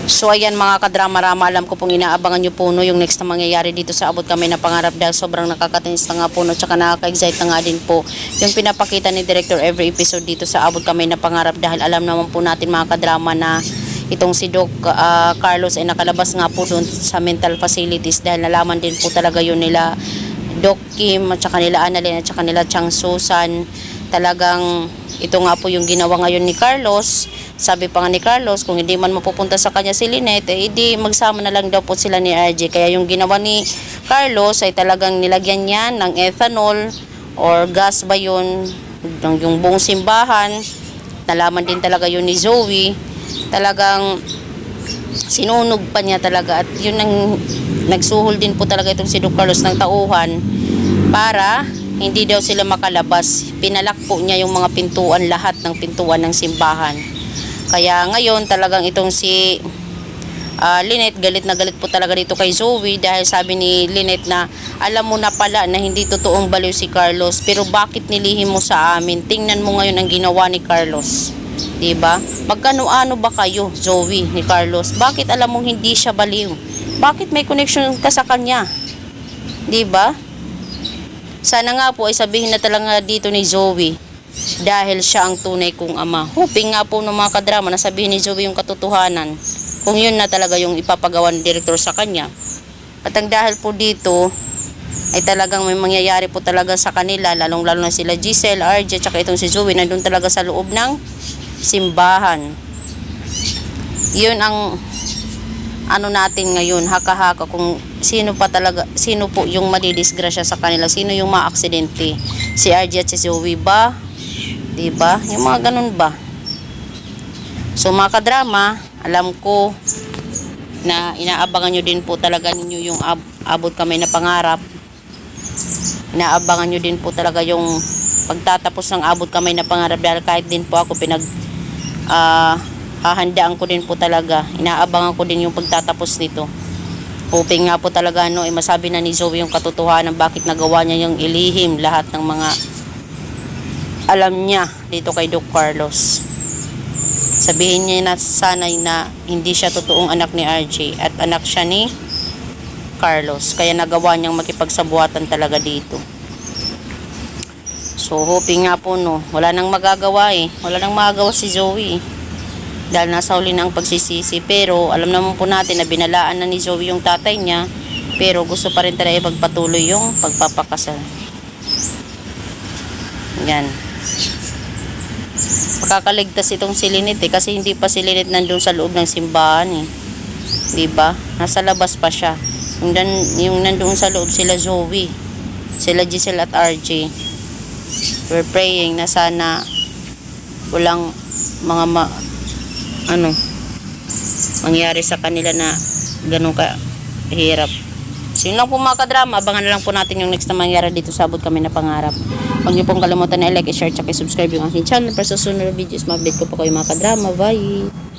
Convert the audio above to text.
So ayan mga kadrama-rama, alam ko pong inaabangan nyo po no, yung next na mangyayari dito sa Abot Kami na Pangarap dahil sobrang nakakatinis na nga po no, tsaka nakaka-excite na nga din po yung pinapakita ni Director every episode dito sa Abot Kami na Pangarap dahil alam naman po natin mga kadrama na itong si Doc Carlos ay nakalabas nga po doon sa mental facilities dahil nalaman din po talaga yun nila Doc Kim at saka nila Annalyn at saka nila Chang Susan. Talagang ito nga po yung ginawa ngayon ni Carlos. Sabi pa nga ni Carlos, kung hindi man mapupunta sa kanya si Lynette, eh hindi magsama na lang daw po sila ni RJ. Kaya yung ginawa ni Carlos ay talagang nilagyan niya ng ethanol or gas ba yun, yung buong simbahan. Nalaman din talaga yun ni Zoe. Talagang sinunog pa niya talaga at yun ang nagsuhol din po talaga itong si Doc Carlos ng tauhan para hindi daw sila makalabas. Pinalak po niya yung mga pintuan, lahat ng pintuan ng simbahan. Kaya ngayon talagang itong si Lynette, galit na galit po talaga dito kay Zoe dahil sabi ni Lynette na alam mo na pala na hindi totoong baliw si Carlos, pero bakit nilihim mo sa amin? Tingnan mo ngayon ang ginawa ni Carlos. Diba? Magkano-ano ba kayo, Zoe, ni Carlos? Bakit alam mong hindi siya baliw? Bakit may connection ka sa kanya? Diba? Sana nga po ay sabihin na talaga dito ni Zoe dahil siya ang tunay kong ama. Hoping nga po ng mga kadrama na sabihin ni Zoe yung katotohanan kung yun na talaga yung ipapagawa ng direktor sa kanya. At ang dahil po dito ay talagang may mangyayari po talaga sa kanila, lalong lalo na sila Giselle, RJ, tsaka itong si Zoe nandun talaga sa loob ng simbahan. Yun ang ano natin ngayon, haka-haka kung sino po yung madidisgrasya sa kanila, sino yung maaksidente, si RJ at si Zoe ba, diba, yung mga ganun ba. So mga kadrama, alam ko na inaabangan nyo din po talaga ninyo yung Abot Kami na Pangarap. Inaabangan nyo din po talaga yung pagtatapos ng Abot Kami na Pangarap dahil kahit din po ako hahandaan ko din po talaga. Inaabangan ko din yung pagtatapos nito. Hoping nga po talaga masabi na ni Zoe yung katotohanan bakit nagawa niya yung ilihim lahat ng mga alam niya dito kay Doc Carlos. Sabihin niya na sana na hindi siya totoong anak ni RJ at anak siya ni Carlos. Kaya nagawa niyang makipagsabuhatan talaga dito. So hoping nga po wala nang magagawa Wala nang magagawa si Zoe dahil nasa huli na ang pagsisisi. Pero alam naman po natin na binalaan na ni Zoe yung tatay niya, pero gusto pa rin talaga ipagpatuloy yung pagpapakasal. Yan. Makakaligtas itong si Lynette kasi hindi pa si Lynette nandun sa loob ng simbahan diba? Nasa labas pa siya. Yung nandun sa loob sila Zoe, sila Giselle at RJ. We're praying na sana walang mga mangyari sa kanila na ganun ka hirap. So yun lang po mga kadrama, abangan na lang po natin yung next na mangyari dito sa Abot Kami na Pangarap. Huwag niyo pong kalimutan na i-like, i-share, tsaka i-subscribe yung aking channel para sa sunod na videos. Ma-update ko po kayo mga kadrama. Bye!